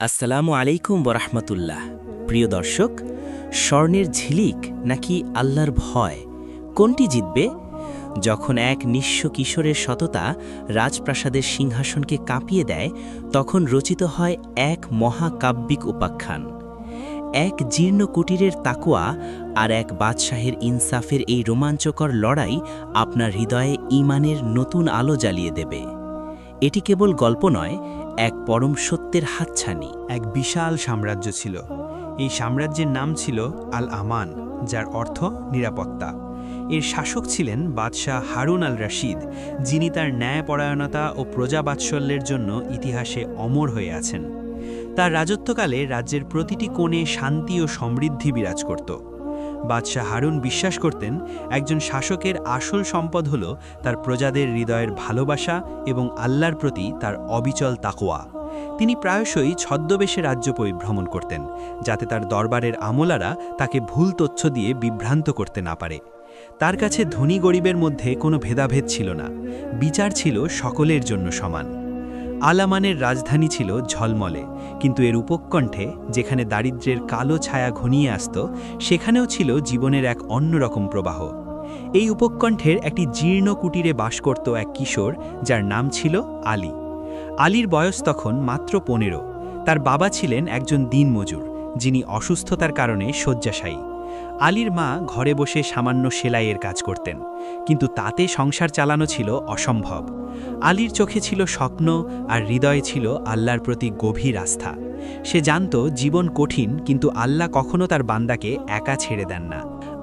আসসালামু আলাইকুম বরহমতুল্লাহ। প্রিয় দর্শক, স্বর্ণের ঝিলিক নাকি আল্লাহর ভয়, কোনটি জিতবে? যখন এক নিঃস্ব কিশোরের সততা রাজপ্রাসাদের সিংহাসনকে কাঁপিয়ে দেয়, তখন রচিত হয় এক মহাকাব্যিক উপাখ্যান। এক জীর্ণ কুটিরের তাকওয়া আর এক বাদশাহের ইনসাফের এই রোমাঞ্চকর লড়াই আপনার হৃদয়ে ঈমানের নতুন আলো জ্বালিয়ে দেবে। এটি কেবল গল্প নয়, এক পরম সত্যের হাতছানি। এক বিশাল সাম্রাজ্য ছিল। এই সাম্রাজ্যের নাম ছিল আল আমান, যার অর্থ নিরাপত্তা। এর শাসক ছিলেন বাদশাহ হারুন আল রশিদ, যিনি তার ন্যায়পরায়ণতা ও প্রজাবাৎসল্যের জন্য ইতিহাসে অমর হয়ে আছেন। তার রাজত্বকালে রাজ্যের প্রতিটি কোণে শান্তি ও সমৃদ্ধি বিরাজ করত। বাদশাহ হারুন বিশ্বাস করতেন, একজন শাসকের আসল সম্পদ হল তার প্রজাদের হৃদয়ের ভালোবাসা এবং আল্লাহর প্রতি তার অবিচল তাকওয়া। তিনি প্রায়শই ছদ্মবেশে রাজ্য পরিভ্রমণ করতেন, যাতে তার দরবারের আমলারা তাকে ভুল তথ্য দিয়ে বিভ্রান্ত করতে না পারে। তার কাছে ধনী গরিবের মধ্যে কোনো ভেদাভেদ ছিল না, বিচার ছিল সকলের জন্য সমান। আল আমানের রাজধানী ছিল ঝলমলে, কিন্তু এর উপকণ্ঠে, যেখানে দারিদ্র্যের কালো ছায়া ঘনিয়ে আসত, সেখানেও ছিল জীবনের এক অন্যরকম প্রবাহ। এই উপকণ্ঠের একটি জীর্ণ কুটিরে বাস করত এক কিশোর, যার নাম ছিল আলী। আলীর বয়স তখন মাত্র 15। তার বাবা ছিলেন একজন দিনমজুর, যিনি অসুস্থতার কারণে শয্যাশায়ী। আলীর মা ঘরে বসে সামান্য সেলাইয়ের কাজ করতেন, কিন্তু তাতে সংসার চালানো ছিল অসম্ভব। আলীর চোখে ছিল স্বপ্ন, আর হৃদয়ে ছিল আল্লাহর প্রতি গভীর আস্থা। সে জানত জীবন কঠিন, কিন্তু আল্লাহ কখনো তার বান্দাকে একা ছেড়ে দেন না।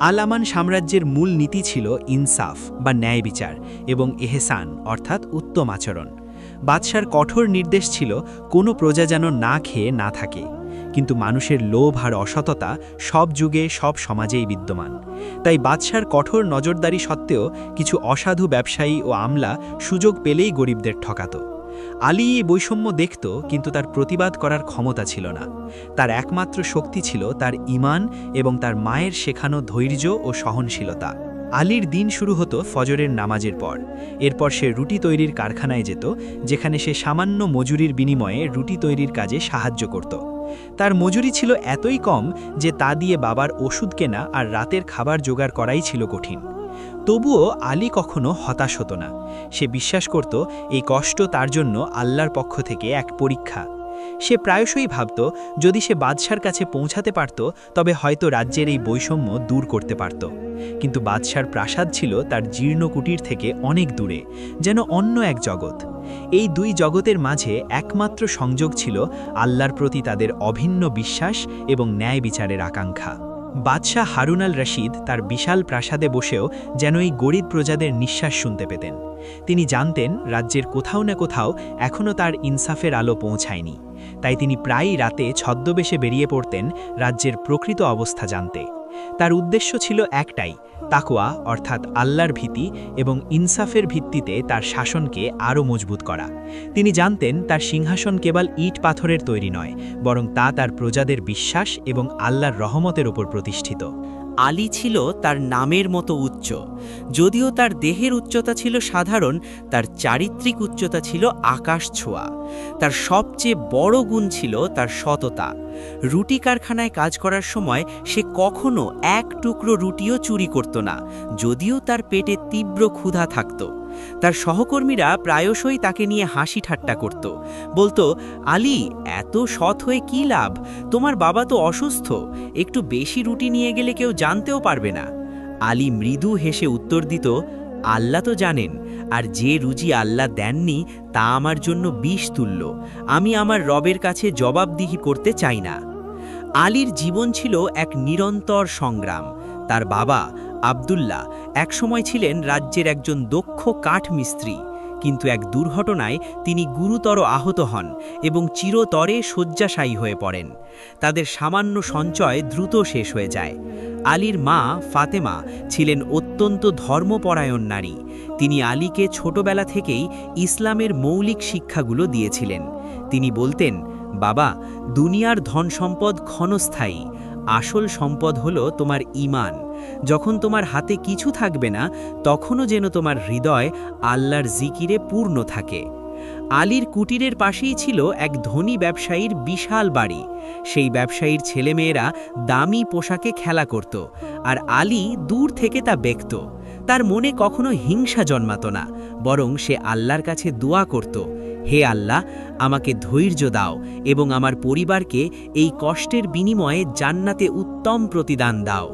আল আমান সাম্রাজ্যের মূল নীতি ছিল ইনসাফ বা ন্যায় বিচার এবং এহসান অর্থাৎ উত্তম আচরণ। বাদশার কঠোর নির্দেশ ছিল কোনো প্রজা যেন না খেয়ে না থাকে, কিন্তু মানুষের লোভ আর অসততা সব যুগে সব সমাজেই বিদ্যমান। তাই বাদশার কঠোর নজরদারি সত্ত্বেও কিছু অসাধু ব্যবসায়ী ও আমলা সুযোগ পেলেই গরিবদের ঠকাত। আলী এই বৈষম্য দেখত, কিন্তু তার প্রতিবাদ করার ক্ষমতা ছিল না। তার একমাত্র শক্তি ছিল তার ঈমান এবং তার মায়ের শেখানো ধৈর্য ও সহনশীলতা। আলীর দিন শুরু হতো ফজরের নামাজের পর। এরপর সে রুটি তৈরির কারখানায় যেত, যেখানে সে সামান্য মজুরির বিনিময়ে রুটি তৈরির কাজে সাহায্য করত। তার মজুরি ছিল এতই কম যে তা দিয়ে বাবার ওষুধ কেনা আর রাতের খাবার জোগাড় করাই ছিল কঠিন। তবুও আলী কখনো হতাশ হতো না। সে বিশ্বাস করত, এই কষ্ট তার জন্য আল্লাহর পক্ষ থেকে এক পরীক্ষা। সে প্রায়শই ভাবত, যদি সে বাদশার কাছে পৌঁছাতে পারত, তবে হয়তো রাজ্যের এই বৈষম্য দূর করতে পারত। কিন্তু বাদশার প্রাসাদ ছিল তার জীর্ণ কুটির থেকে অনেক দূরে, যেন অন্য এক জগৎ। এই দুই জগতের মাঝে একমাত্র সংযোগ ছিল আল্লাহর প্রতি তাদের অভিন্ন বিশ্বাস এবং ন্যায় বিচারের আকাঙ্ক্ষা। বাদশাহ হারুন আল রশিদ তার বিশাল প্রাসাদে বসেও যেন এই গরিব প্রজাদের নিঃশ্বাস শুনতে পেতেন। তিনি জানতেন, রাজ্যের কোথাও না কোথাও এখনও তার ইনসাফের আলো পৌঁছায়নি। তাই তিনি প্রায়ই রাতে ছদ্মবেশে বেরিয়ে পড়তেন রাজ্যের প্রকৃত অবস্থা জানতে। তার উদ্দেশ্য ছিল একটাই, তাকওয়া অর্থাৎ আল্লাহর ভীতি এবং ইনসাফের ভিত্তিতে তার শাসনকে আরও মজবুত করা। তিনি জানতেন, তার সিংহাসন কেবল ইট পাথরের তৈরি নয়, বরং তা তার প্রজাদের বিশ্বাস এবং আল্লাহর রহমতের উপর প্রতিষ্ঠিত। আলী ছিল তার নামের মতো উচ্চ। যদিও তার দেহের উচ্চতা ছিল সাধারণ, তার চারিত্রিক উচ্চতা ছিল আকাশ ছোঁয়া। তার সবচেয়ে বড় গুণ ছিল তার সততা। রুটি কারখানায় কাজ করার সময় সে কখনো এক টুকরো রুটিও চুরি করত না, যদিও তার পেটে তীব্র ক্ষুধা থাকত। তার সহকর্মীরা প্রায়শই তাকে নিয়ে হাসি ঠাট্টা করত, বলতো, আলী, এত সৎ হয়ে কী লাভ? তোমার বাবা তো অসুস্থ, একটু বেশি রুটি নিয়ে গেলে কেউ জানতেও পারবে না। আলী মৃদু হেসে উত্তর দিত, আল্লাহ তো জানেন, আর যে রুজি আল্লাহ দেননি তা আমার জন্য বিষ তুল্য। আমি আমার রবের কাছে জবাবদিহি করতে চাই না। আলীর জীবন ছিল এক নিরন্তর সংগ্রাম। তার বাবা আব্দুল্লাহ একসময় ছিলেন রাজ্যের একজন দক্ষ কাঠমিস্ত্রি, কিন্তু এক দুর্ঘটনায় তিনি গুরুতর আহত হন এবং চিরতরে শয্যাশায়ী হয়ে পড়েন। তাদের সামান্য সঞ্চয় দ্রুত শেষ হয়ে যায়। আলীর মা ফাতেমা ছিলেন অত্যন্ত ধর্মপরায়ণ নারী। তিনি আলীকে ছোটবেলা থেকেই ইসলামের মৌলিক শিক্ষাগুলো দিয়েছিলেন। তিনি বলতেন, বাবা, দুনিয়ার ধন সম্পদ ক্ষণস্থায়ী, আসল সম্পদ হলো তোমার ঈমান। যখন তোমার হাতে কিছু থাকবে না, তখনও যেন তোমার হৃদয় আল্লাহর জিকিরে পূর্ণ থাকে। আলীর কুটিরের পাশেই ছিল এক ধনী ব্যবসায়ীর বিশাল বাড়ি। সেই ব্যবসায়ীর ছেলেমেয়েরা দামি পোশাকে খেলা করত, আর আলী দূর থেকে তা দেখত। তার মনে কখনো হিংসা জন্মাত না, বরং সে আল্লাহর কাছে দোয়া করত, হে আল্লাহ, আমাকে ধৈর্য দাও এবং আমার পরিবারকে এই কষ্টের বিনিময়ে জান্নাতে উত্তম প্রতিদান দাও।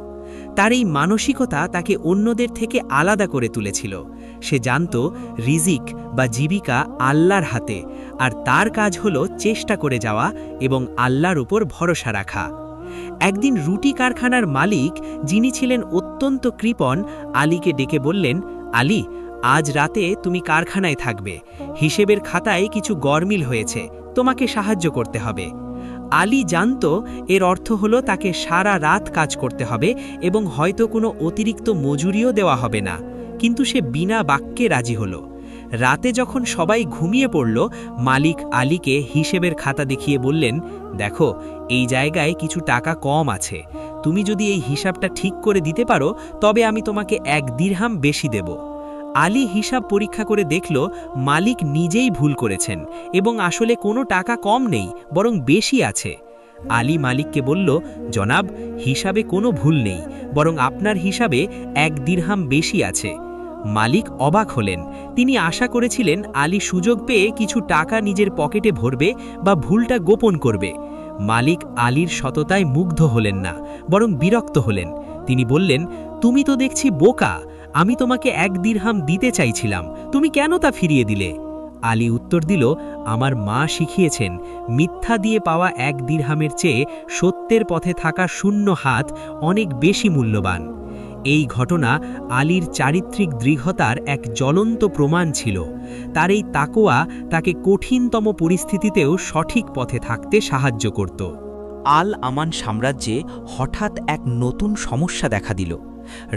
তার এই মানসিকতা তাকে অন্যদের থেকে আলাদা করে তুলেছিল। সে জানত রিজিক বা জীবিকা আল্লাহর হাতে, আর তার কাজ হলো চেষ্টা করে যাওয়া এবং আল্লাহর উপর ভরসা রাখা। একদিন রুটি কারখানার মালিক, যিনি ছিলেন অত্যন্ত কৃপণ, আলীকে ডেকে বললেন, আলী, আজ রাতে তুমি কারখানায় থাকবে। হিসেবের খাতায় কিছু গরমিল হয়েছে, তোমাকে সাহায্য করতে হবে। আলী জানত এর অর্থ হলো তাকে সারা রাত কাজ করতে হবে এবং হয়তো কোনো অতিরিক্ত মজুরিও দেওয়া হবে না, কিন্তু সে বিনা বাক্যে রাজি হলো। রাতে যখন সবাই ঘুমিয়ে পড়ল, মালিক আলীকে হিসেবের খাতা দেখিয়ে বললেন, দেখো, এই জায়গায় কিছু টাকা কম আছে। তুমি যদি এই হিসাবটা ঠিক করে দিতে পারো, তবে আমি তোমাকে 1 দিরহাম বেশি দেব। আলী হিসাব পরীক্ষা করে দেখল মালিক নিজেই ভুল করেছেন এবং আসলে কোনো টাকা কম নেই, বরং বেশি আছে। আলী মালিককে বলল, জনাব, হিসাবে কোনো ভুল নেই, বরং আপনার হিসাবে 1 দিরহাম বেশি আছে। মালিক অবাক হলেন। তিনি আশা করেছিলেন আলী সুযোগ পেয়ে কিছু টাকা নিজের পকেটে ভরবে বা ভুলটা গোপন করবে। মালিক আলীর সততায় মুগ্ধ হলেন না, বরং বিরক্ত হলেন। তিনি বললেন, তুমি তো দেখছি বোকা। আমি তোমাকে 1 দিরহাম দিতে চাইছিলাম, তুমি কেন তা ফিরিয়ে দিলে? আলী উত্তর দিল, আমার মা শিখিয়েছেন, মিথ্যা দিয়ে পাওয়া 1 দিরহামের চেয়ে সত্যের পথে থাকা শূন্য হাত অনেক বেশি মূল্যবান। এই ঘটনা আলীর চারিত্রিক দৃঢ়তার এক জ্বলন্ত প্রমাণ ছিল। তার এই তাকওয়া তাকে কঠিনতম পরিস্থিতিতেও সঠিক পথে থাকতে সাহায্য করত। আল আমান সাম্রাজ্যে হঠাৎ এক নতুন সমস্যা দেখা দিল।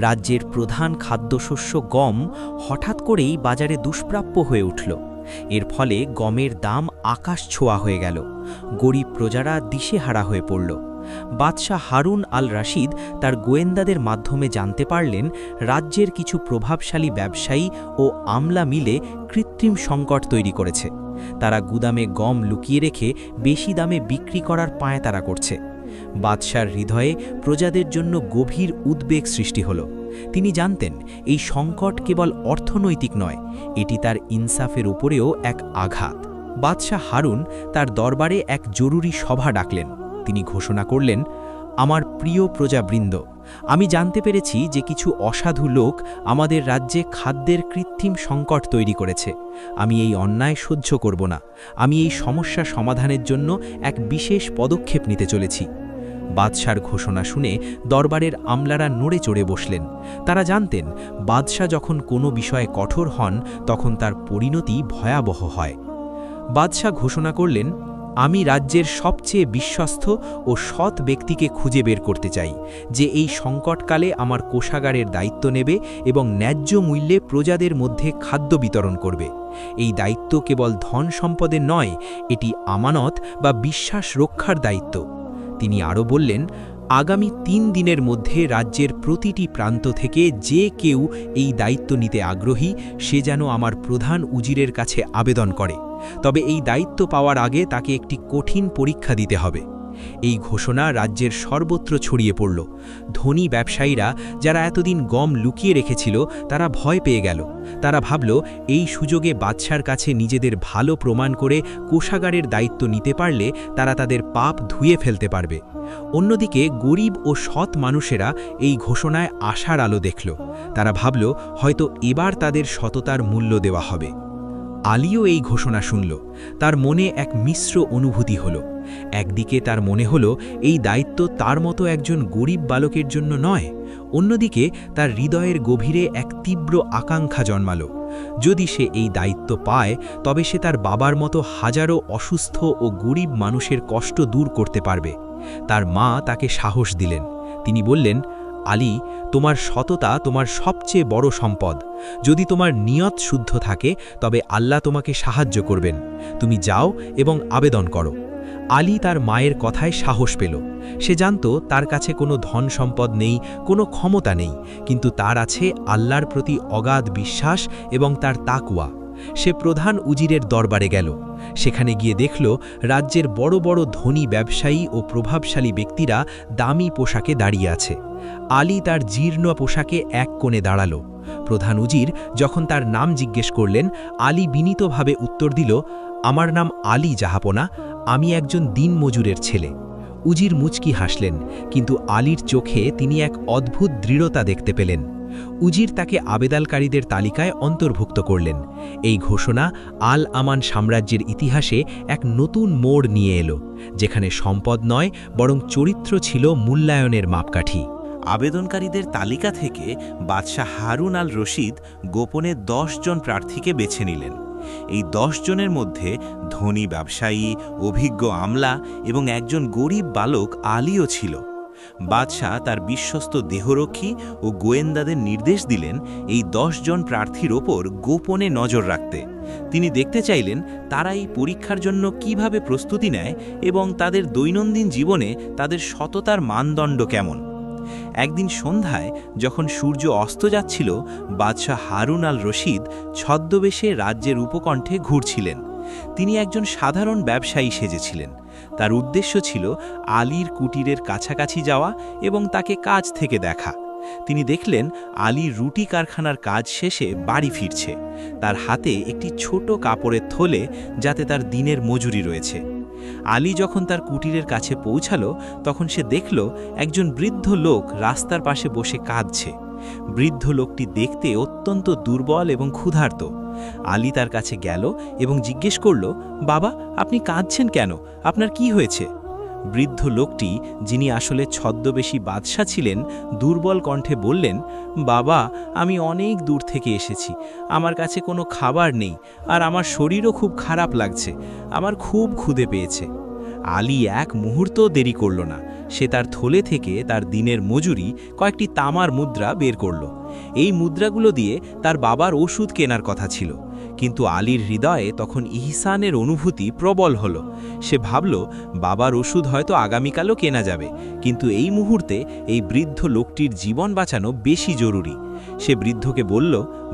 রাজ্যের প্রধান খাদ্যশস্য গম হঠাৎ করেই বাজারে দুষ্প্রাপ্য হয়ে উঠল। এর ফলে গমের দাম আকাশ ছোঁয়া হয়ে গেল। গরিব প্রজারা দিশেহারা হয়ে পড়ল। বাদশাহ হারুন আল রাশিদ তার গোয়েন্দাদের মাধ্যমে জানতে পারলেন রাজ্যের কিছু প্রভাবশালী ব্যবসায়ী ও আমলা মিলে কৃত্রিম সংকট তৈরি করেছে। তারা গুদামে গম লুকিয়ে রেখে বেশি দামে বিক্রি করার পায়তারা করছে। বাদশার হৃদয়ে প্রজাদের জন্য গভীর উদ্বেগ সৃষ্টি হল। তিনি জানতেন এই সংকট কেবল অর্থনৈতিক নয়, এটি তার ইনসাফের উপরেও এক আঘাত। বাদশাহ হারুন তার দরবারে এক জরুরি সভা ডাকলেন। তিনি ঘোষণা করলেন, আমার প্রিয় প্রজাবৃন্দ, আমি জানতে পেরেছি যে কিছু অসাধু লোক আমাদের রাজ্যে খাদ্যের কৃত্রিম সংকট তৈরি করেছে। আমি এই অন্যায় সহ্য করব না। আমি এই সমস্যা সমাধানের জন্য এক বিশেষ পদক্ষেপ নিতে চলেছি। বাদশার ঘোষণা শুনে দরবারের আমলারা নড়ে চড়ে বসলেন। তারা জানতেন বাদশাহ যখন কোনো বিষয়ে কঠোর হন, তখন তার পরিণতি ভয়াবহ হয়। বাদশাহ ঘোষণা করলেন, আমি রাজ্যের সবচেয়ে বিশ্বস্ত ও সৎ ব্যক্তিকে খুঁজে বের করতে চাই, যে এই সংকটকালে আমার কোষাগারের দায়িত্ব নেবে এবং ন্যায্য মূল্যে প্রজাদের মধ্যে খাদ্য বিতরণ করবে। এই দায়িত্ব কেবল ধন সম্পদের নয়, এটি আমানত বা বিশ্বাস রক্ষার দায়িত্ব। তিনি আরও বললেন, আগামী 3 দিনের মধ্যে রাজ্যের প্রতিটি প্রান্ত থেকে যে কেউ এই দায়িত্ব নিতে আগ্রহী, সে যেন আমার প্রধান উজিরের কাছে আবেদন করে। তবে এই দায়িত্ব পাওয়ার আগে তাকে একটি কঠিন পরীক্ষা দিতে হবে। এই ঘোষণা রাজ্যের সর্বত্র ছড়িয়ে পড়ল। ধনী ব্যবসায়ীরা, যারা এতদিন গম লুকিয়ে রেখেছিল, তারা ভয় পেয়ে গেল। তারা ভাবল এই সুযোগে বাদশার কাছে নিজেদের ভালো প্রমাণ করে কোষাগারের দায়িত্ব নিতে পারলে তারা তাদের পাপ ধুয়ে ফেলতে পারবে। অন্যদিকে গরিব ও সৎ মানুষেরা এই ঘোষণায় আশার আলো দেখল। তারা ভাবল হয়তো এবার তাদের সততার মূল্য দেওয়া হবে। আলীও এই ঘোষণা শুনল। তার মনে এক মিশ্র অনুভূতি হল। একদিকে তার মনে হলো এই দায়িত্ব তার মতো একজন গরিব বালকের জন্য নয়, অন্যদিকে তার হৃদয়ের গভীরে এক তীব্র আকাঙ্ক্ষা জন্মালো। যদি সে এই দায়িত্ব পায়, তবে সে তার বাবার মতো হাজারো অসুস্থ ও গরিব মানুষের কষ্ট দূর করতে পারবে। তার মা তাকে সাহস দিলেন। তিনি বললেন, আলী, তোমার সততা তোমার সবচেয়ে বড় সম্পদ। যদি তোমার নিয়ত শুদ্ধ থাকে, তবে আল্লাহ তোমাকে সাহায্য করবেন। তুমি যাও এবং আবেদন করো। আলী তার মায়ের কথায় সাহস পেল। সে জানত তার কাছে কোনো ধন সম্পদ নেই, কোনো ক্ষমতা নেই, কিন্তু তার আছে আল্লাহর প্রতি অগাধ বিশ্বাস এবং তার তাকওয়া। সে প্রধান উজিরের দরবারে গেল। সেখানে গিয়ে দেখল রাজ্যের বড় বড় ধনী ব্যবসায়ী ও প্রভাবশালী ব্যক্তিরা দামি পোশাকে দাঁড়িয়ে আছে। আলী তার জীর্ণ পোশাকে এক কোণে দাঁড়াল। প্রধান উজির যখন তার নাম জিজ্ঞেস করলেন, আলী বিনীতভাবে উত্তর দিল, আমার নাম আলী জাহাপনা, আমি একজন দিনমজুরের ছেলে। উজির মুচকি হাসলেন, কিন্তু আলীর চোখে তিনি এক অদ্ভুত দৃঢ়তা দেখতে পেলেন। উজির তাকে আবেদনকারীদের তালিকায় অন্তর্ভুক্ত করলেন। এই ঘোষণা আল আমান সাম্রাজ্যের ইতিহাসে এক নতুন মোড় নিয়ে এলো, যেখানে সম্পদ নয় বরং চরিত্র ছিল মূল্যায়নের মাপকাঠি। আবেদনকারীদের তালিকা থেকে বাদশাহ হারুন আল রশিদ গোপনে 10 জন প্রার্থীকে বেছে নিলেন। এই 10 জনের মধ্যে ধনী ব্যবসায়ী, অভিজ্ঞ আমলা এবং একজন গরিব বালক আলীও ছিল। বাদশাহ তার বিশ্বস্ত দেহরক্ষী ও গোয়েন্দাদের নির্দেশ দিলেন এই 10 জন প্রার্থীর ওপর গোপনে নজর রাখতে। তিনি দেখতে চাইলেন তারা এই পরীক্ষার জন্য কিভাবে প্রস্তুতি নেয় এবং তাদের দৈনন্দিন জীবনে তাদের সততার মানদণ্ড কেমন। একদিন সন্ধ্যায় যখন সূর্য অস্ত যাচ্ছিল, বাদশাহ হারুন আল রশিদ ছদ্মবেশে রাজ্যের উপকণ্ঠে ঘুরছিলেন। তিনি একজন সাধারণ ব্যবসায়ী সেজেছিলেন। তার উদ্দেশ্য ছিল আলীর কুটিরের কাছাকাছি যাওয়া এবং তাকে কাজ থেকে দেখা। তিনি দেখলেন আলী রুটি কারখানার কাজ শেষে বাড়ি ফিরছে। তার হাতে একটি ছোট কাপড়ের থলে, যাতে তার দিনের মজুরি রয়েছে। আলী যখন তার কুটিরের কাছে পৌঁছালো, তখন সে দেখল একজন বৃদ্ধ লোক রাস্তার পাশে বসে কাঁদছে। বৃদ্ধ লোকটি দেখতে অত্যন্ত দুর্বল এবং ক্ষুধার্ত। আলী তার কাছে গেল এবং জিজ্ঞেস করল, বাবা, আপনি কাঁদছেন কেন? আপনার কি হয়েছে? বৃদ্ধ লোকটি, যিনি আসলে ছদ্মবেশী বাদশাহ ছিলেন, দুর্বল কণ্ঠে বললেন, বাবা, আমি অনেক দূর থেকে এসেছি। আমার কাছে কোনো খাবার নেই, আর আমার শরীরও খুব খারাপ লাগছে। আমার খুব ক্ষুধে পেয়েছে। আলী এক মুহূর্ত দেরি করল না। সে তার থলে থেকে তার দিনের মজুরি, কয়েকটি তামার মুদ্রা বের করল। এই মুদ্রাগুলো দিয়ে তার বাবার ওষুধ কেনার কথা ছিল, কিন্তু আলীর হৃদয়ে তখন ইহসানের অনুভূতি প্রবল হল। সে ভাবল, বাবার ওষুধ হয়তো আগামীকালও কেনা যাবে, কিন্তু এই মুহূর্তে এই বৃদ্ধ লোকটির জীবন বাঁচানো বেশি জরুরি। সে বৃদ্ধকে বলল,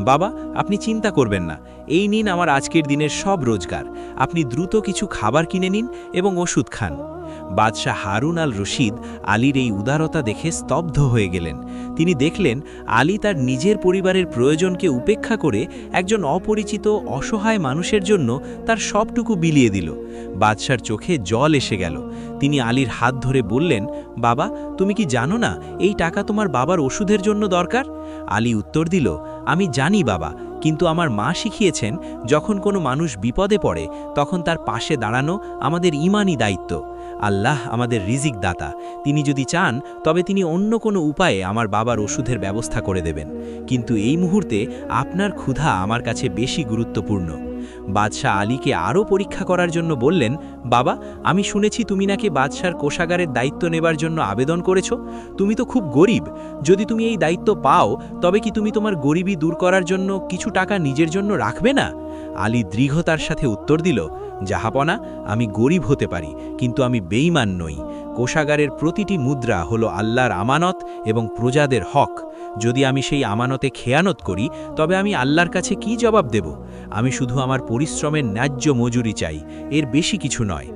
বাবা, আপনি চিন্তা করবেন না, এই নিন আমার আজকের দিনের সব রোজগার। আপনি দ্রুত কিছু খাবার কিনে নিন এবং ওষুধ খান। বাদশাহ হারুন আল রশিদ আলীর এই উদারতা দেখে স্তব্ধ হয়ে গেলেন। তিনি দেখলেন আলী তার নিজের পরিবারের প্রয়োজনকে উপেক্ষা করে একজন অপরিচিত অসহায় মানুষের জন্য তার সবটুকু বিলিয়ে দিল। বাদশার চোখে জল এসে গেল। তিনি আলীর হাত ধরে বললেন, বাবা, তুমি কি জানো না এই টাকা তোমার বাবার ওষুধের জন্য দরকার? আলী উত্তর দিল, আমি জানি বাবা, কিন্তু আমার মা শিখিয়েছেন যখন কোনো মানুষ বিপদে পড়ে তখন তার পাশে দাঁড়ানো আমাদের ঈমানি দায়িত্ব। আল্লাহ আমাদের রিজিক দাতা, তিনি যদি চান তবে তিনি অন্য কোনো উপায়ে আমার বাবার ওষুধের ব্যবস্থা করে দেবেন, কিন্তু এই মুহূর্তে আপনার ক্ষুধা আমার কাছে বেশি গুরুত্বপূর্ণ। বাদশাহ আলীকে আরও পরীক্ষা করার জন্য বললেন, বাবা, আমি শুনেছি তুমি নাকি বাদশার কোষাগারের দায়িত্ব নেবার জন্য আবেদন করেছ। তুমি তো খুব গরিব। যদি তুমি এই দায়িত্ব পাও, তবে কি তুমি তোমার গরিবি দূর করার জন্য কিছু টাকা নিজের জন্য রাখবে না? আলী দৃঢ়তার সাথে উত্তর দিল, জাহাপনা, আমি গরিব হতে পারি, কিন্তু আমি বেঈমান নই। কোষাগারের প্রতিটি মুদ্রা হলো আল্লাহর আমানত এবং প্রজাদের হক। যদি আমি সেই আমানতে খেয়ানত করি, তবে আমি আল্লাহর কাছে কি জবাব দেব? আমি শুধু আমার পরিশ্রমের ন্যায্য মজুরি চাই, এর বেশি কিছু নয়।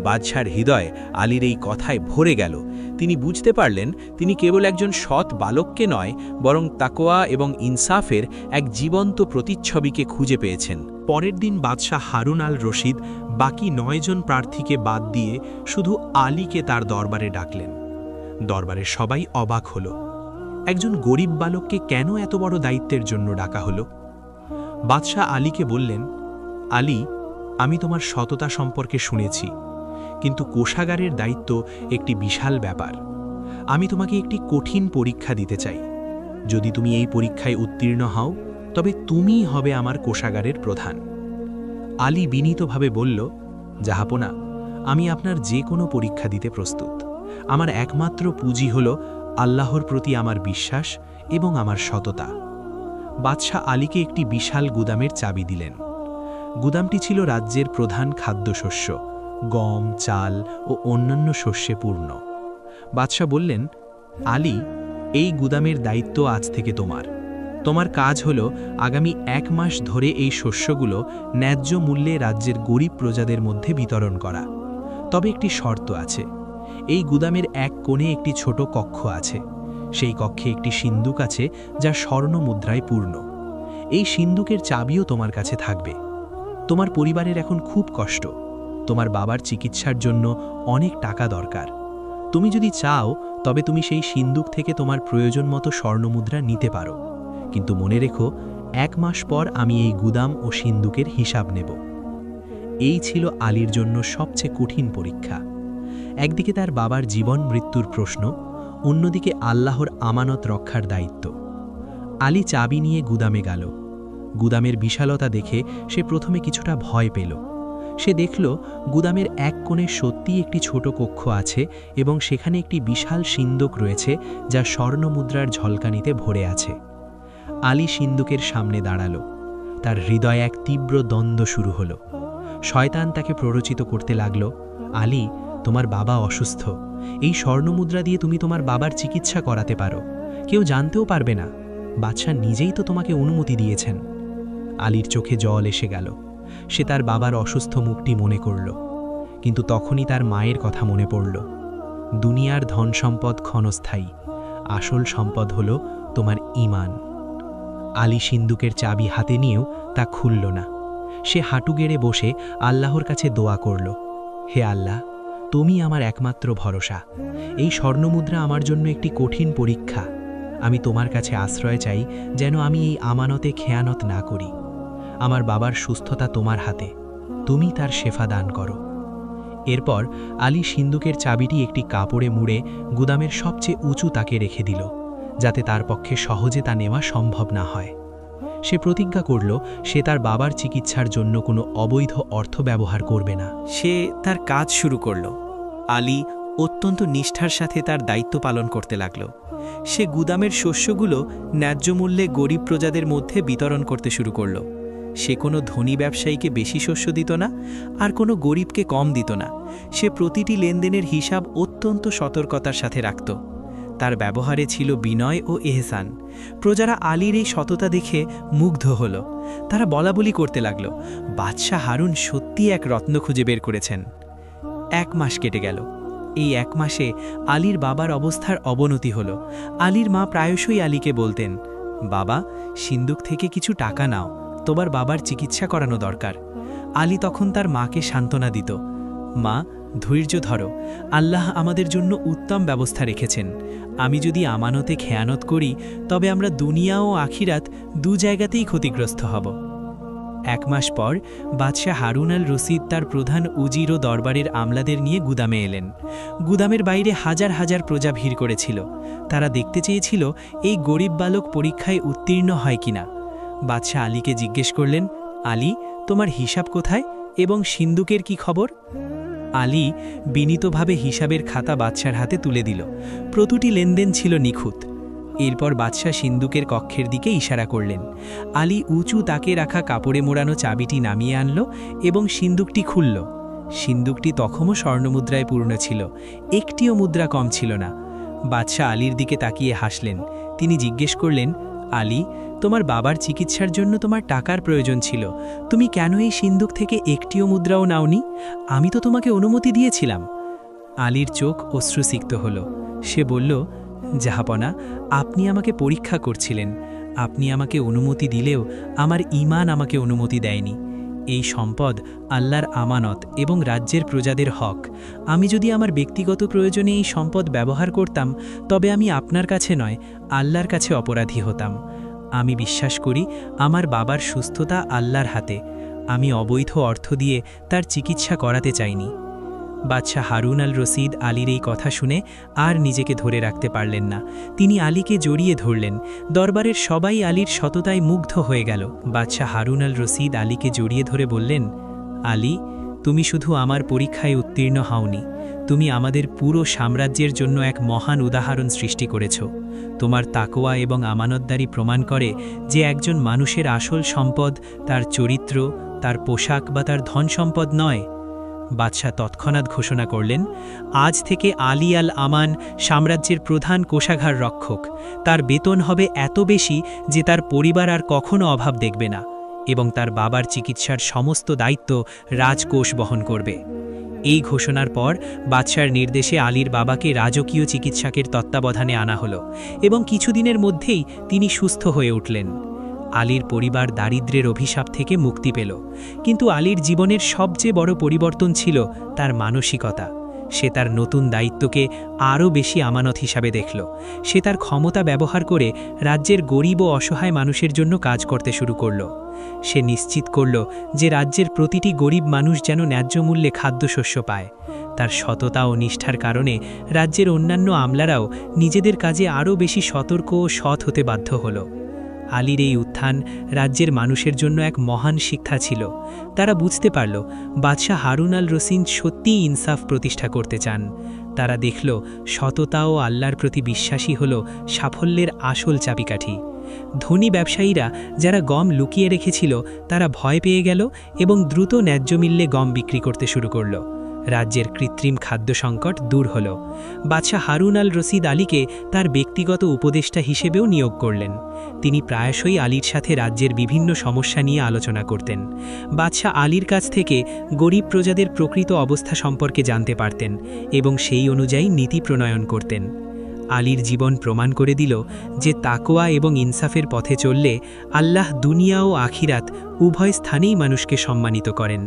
বাদশার হৃদয় আলীর এই কথায় ভরে গেল। তিনি বুঝতে পারলেন তিনি কেবল একজন সৎ বালককে নয়, বরং তাকওয়া এবং ইনসাফের এক জীবন্ত প্রতিচ্ছবিকে খুঁজে পেয়েছেন। পরের দিন বাদশাহ হারুন আল রশিদ বাকি 9 জন প্রার্থীকে বাদ দিয়ে শুধু আলীকে তার দরবারে ডাকলেন। দরবারের সবাই অবাক হল। একজন গরিব বালককে কেন এত বড় দায়িত্বের জন্য ডাকা হলো? বাদশাহ আলীকে বললেন, আলী, আমি তোমার সততা সম্পর্কে শুনেছি, কিন্তু কোষাগারের দায়িত্ব একটি বিশাল ব্যাপার। আমি তোমাকে একটি কঠিন পরীক্ষা দিতে চাই। যদি তুমি এই পরীক্ষায় উত্তীর্ণ হও, তবে তুমিই হবে আমার কোষাগারের প্রধান। আলী বিনীতভাবে বলল, জাহাপনা, আমি আপনার যে কোনো পরীক্ষা দিতে প্রস্তুত। আমার একমাত্র পুঁজি হল আল্লাহর প্রতি আমার বিশ্বাস এবং আমার সততা। বাদশাহ আলীকে একটি বিশাল গুদামের চাবি দিলেন। গুদামটি ছিল রাজ্যের প্রধান খাদ্যশস্য, গম, চাল ও অন্যান্য শস্যে পূর্ণ। বাদশাহ বললেন, আলী, এই গুদামের দায়িত্ব আজ থেকে তোমার। তোমার কাজ হলো আগামী 1 মাস ধরে এই শস্যগুলো ন্যায্য মূল্যে রাজ্যের গরিব প্রজাদের মধ্যে বিতরণ করা। তবে একটি শর্ত আছে। এই গুদামের এক কোণে একটি ছোট কক্ষ আছে। সেই কক্ষে একটি সিন্দুক আছে যা স্বর্ণ মুদ্রায় পূর্ণ। এই সিন্দুকের চাবিও তোমার কাছে থাকবে। তোমার পরিবারের এখন খুব কষ্ট। তোমার বাবার চিকিৎসার জন্য অনেক টাকা দরকার। তুমি যদি চাও তবে তুমি সেই সিন্দুক থেকে তোমার প্রয়োজন মতো স্বর্ণমুদ্রা নিতে পারো, কিন্তু মনে রেখো 1 মাস পর আমি এই গুদাম ও সিন্দুকের হিসাব নেব। এই ছিল আলীর জন্য সবচেয়ে কঠিন পরীক্ষা। একদিকে তার বাবার জীবন মৃত্যুর প্রশ্ন, অন্যদিকে আল্লাহর আমানত রক্ষার দায়িত্ব। আলী চাবি নিয়ে গুদামে গেল। গুদামের বিশালতা দেখে সে প্রথমে কিছুটা ভয় পেল। সে দেখল গুদামের এক কোণে সত্যিই একটি ছোট কক্ষ আছে এবং সেখানে একটি বিশাল সিন্দুক রয়েছে যা স্বর্ণমুদ্রার ঝলকানিতে ভরে আছে। আলী সিন্দুকের সামনে দাঁড়ালো। তার হৃদয়ে এক তীব্র দ্বন্দ্ব শুরু হলো। শয়তান তাকে প্ররোচিত করতে লাগল, আলী, তোমার বাবা অসুস্থ। এই স্বর্ণমুদ্রা দিয়ে তুমি তোমার বাবার চিকিৎসা করাতে পারো। কেউ জানতেও পারবে না। বাদশাহ নিজেই তো তোমাকে অনুমতি দিয়েছেন। আলীর চোখে জল এসে গেল। সে তার বাবার অসুস্থ মুখটি মনে করল, কিন্তু তখনই তার মায়ের কথা মনে পড়ল। দুনিয়ার ধন সম্পদ ক্ষণস্থায়ী, আসল সম্পদ হল তোমার ঈমান। আলী সিন্দুকের চাবি হাতে নিয়েও তা খুলল না। সে হাঁটু গেড়ে বসে আল্লাহর কাছে দোয়া করল, হে আল্লাহ, তুমি আমার একমাত্র ভরসা। এই স্বর্ণমুদ্রা আমার জন্য একটি কঠিন পরীক্ষা। আমি তোমার কাছে আশ্রয় চাই যেন আমি এই আমানতে খেয়ানত না করি। আমার বাবার সুস্থতা তোমার হাতে, তুমি তার শেফা দান করো। এরপর আলী সিন্দুকের চাবিটি একটি কাপড়ে মুড়ে গুদামের সবচেয়ে উঁচু তাকে রেখে দিল, যাতে তার পক্ষে সহজে তা নেওয়া সম্ভব না হয়। সে প্রতিজ্ঞা করল সে তার বাবার চিকিৎসার জন্য কোনো অবৈধ অর্থ ব্যবহার করবে না। সে তার কাজ শুরু করল। আলী অত্যন্ত নিষ্ঠার সাথে তার দায়িত্ব পালন করতে লাগল। সে গুদামের শস্যগুলো ন্যায্য মূল্যে গরিব প্রজাদের মধ্যে বিতরণ করতে শুরু করল। সে কোনো ধনী ব্যবসায়ীকে বেশি শস্য দিত না, আর কোনো গরিবকে কম দিত না। সে প্রতিটি লেনদেনের হিসাব অত্যন্ত সতর্কতার সাথে রাখত। তার ব্যবহারে ছিল বিনয় ও এহসান। প্রজারা আলীর এই সততা দেখে মুগ্ধ হল। তারা বলাবলি করতে লাগল, বাদশাহ হারুন সত্যি এক রত্ন খুঁজে বের করেছেন। 1 মাস কেটে গেল। এই 1 মাসে আলীর বাবার অবস্থার অবনতি হল। আলীর মা প্রায়শই আলীকে বলতেন, বাবা, সিন্দুক থেকে কিছু টাকা নাও, তোমার বাবার চিকিৎসা করানো দরকার। আলী তখন তার মাকে সান্ত্বনা দিত, মা, ধৈর্য ধরো, আল্লাহ আমাদের জন্য উত্তম ব্যবস্থা রেখেছেন। আমি যদি আমানতে খেয়ানত করি তবে আমরা দুনিয়া ও আখিরাত 2 জায়গাতেই ক্ষতিগ্রস্ত হব। 1 মাস পর বাদশাহ হারুন আল রশিদ তার প্রধান উজির ও দরবারের আমলাদের নিয়ে গুদামে এলেন। গুদামের বাইরে হাজার হাজার প্রজা ভিড় করেছিল। তারা দেখতে চেয়েছিল এই গরিব বালক পরীক্ষায় উত্তীর্ণ হয় কিনা। বাদশাহ আলীকে জিজ্ঞেস করলেন, আলী, তোমার হিসাব কোথায় এবং সিন্দুকের কি খবর? আলী বিনীতভাবে হিসাবের খাতা বাদশার হাতে তুলে দিল। প্রতিটি লেনদেন ছিল নিখুঁত। এরপর বাদশাহ সিন্দুকের কক্ষের দিকে ইশারা করলেন। আলী উঁচু তাকে রাখা কাপড়ে মোড়ানো চাবিটি নামিয়ে আনল এবং সিন্দুকটি খুলল। সিন্দুকটি তখনও স্বর্ণমুদ্রায় পূর্ণ ছিল, একটিও মুদ্রা কম ছিল না। বাদশাহ আলীর দিকে তাকিয়ে হাসলেন। তিনি জিজ্ঞেস করলেন, আলী, তোমার বাবার চিকিৎসার জন্য তোমার টাকার প্রয়োজন ছিল। তুমি কেন এই সিন্দুক থেকে একটিও মুদ্রাও নাওনি? আমি তো তোমাকে অনুমতি দিয়েছিলাম। আলীর চোখ অশ্রুসিক্ত হল। সে বলল, জাহাপনা, আপনি আমাকে পরীক্ষা করছিলেন। আপনি আমাকে অনুমতি দিলেও আমার ঈমান আমাকে অনুমতি দেয়নি। এই সম্পদ আল্লাহর আমানত এবং রাজ্যের প্রজাদের হক। আমি যদি আমার ব্যক্তিগত প্রয়োজনে এই সম্পদ ব্যবহার করতাম তবে আমি আপনার কাছে নয়, আল্লাহর কাছে অপরাধী হতাম। আমি বিশ্বাস করি আমার বাবার সুস্থতা আল্লাহর হাতে। আমি অবৈধ অর্থ দিয়ে তার চিকিৎসা করাতে চাইনি। বাদশাহ হারুন আল রশিদ আলীর এই কথা শুনে আর নিজেকে ধরে রাখতে পারলেন না। তিনি আলীকে জড়িয়ে ধরলেন। দরবারের সবাই আলীর সততায় মুগ্ধ হয়ে গেল। বাদশাহ হারুন আল রশিদ আলীকে জড়িয়ে ধরে বললেন, আলী, তুমি শুধু আমার পরীক্ষায় উত্তীর্ণ হওনি, তুমি আমাদের পুরো সাম্রাজ্যের জন্য এক মহান উদাহরণ সৃষ্টি করেছ। তোমার তাকওয়া এবং আমানতদারি প্রমাণ করে যে একজন মানুষের আসল সম্পদ তার চরিত্র, তার পোশাক বা তার ধন সম্পদ নয়। বাদশাহ তৎক্ষণাৎ ঘোষণা করলেন, আজ থেকে আলী আল আমান সাম্রাজ্যের প্রধান কোষাগার রক্ষক। তার বেতন হবে এত বেশি যে তার পরিবার আর কখনো অভাব দেখবে না, এবং তার বাবার চিকিৎসার সমস্ত দায়িত্ব রাজকোষ বহন করবে। এই ঘোষণার পর বাদশার নির্দেশে আলীর বাবাকে রাজকীয় চিকিৎসকের তত্ত্বাবধানে আনা হলো, এবং কিছুদিনের মধ্যেই তিনি সুস্থ হয়ে উঠলেন। আলীর পরিবার দারিদ্র্যের অভিশাপ থেকে মুক্তি পেল, কিন্তু আলীর জীবনের সবচেয়ে বড় পরিবর্তন ছিল তার মানসিকতা। সে তার নতুন দায়িত্বকে আরও বেশি আমানত হিসাবে দেখল। সে তার ক্ষমতা ব্যবহার করে রাজ্যের গরিব ও অসহায় মানুষের জন্য কাজ করতে শুরু করল। সে নিশ্চিত করল যে রাজ্যের প্রতিটি গরিব মানুষ যেন ন্যায্য মূল্যে খাদ্যশস্য পায়। তার সততা ও নিষ্ঠার কারণে রাজ্যের অন্যান্য আমলারাও নিজেদের কাজে আরও বেশি সতর্ক ও সৎ হতে বাধ্য হল। আলীর এই উত্থান রাজ্যের মানুষের জন্য এক মহান শিক্ষা ছিল। তারা বুঝতে পারল বাদশাহ হারুন আল রশিদ সত্যিই ইনসাফ প্রতিষ্ঠা করতে চান। তারা দেখল সততা ও আল্লাহর প্রতি বিশ্বাসী হল সাফল্যের আসল চাবিকাঠি। ধনী ব্যবসায়ীরা যারা গম লুকিয়ে রেখেছিল তারা ভয় পেয়ে গেল এবং দ্রুত ন্যায্য মূল্যে গম বিক্রি করতে শুরু করল। রাজ্যের কৃত্রিম খাদ্য সংকট দূর হল। বাদশাহ হারুন আল রশিদ আলীকে তার ব্যক্তিগত উপদেষ্টা হিসেবেও নিয়োগ করলেন। তিনি প্রায়শই আলীর সাথে রাজ্যের বিভিন্ন সমস্যা নিয়ে আলোচনা করতেন। বাদশাহ আলীর কাছ থেকে গরিব প্রজাদের প্রকৃত অবস্থা সম্পর্কে জানতে পারতেন এবং সেই অনুযায়ী নীতি প্রণয়ন করতেন। আলীর জীবন প্রমাণ করে দিল যে তাকওয়া এবং ইনসাফের পথে চললে আল্লাহ দুনিয়া ও আখিরাত উভয় স্থানেই মানুষকে সম্মানিত করেন।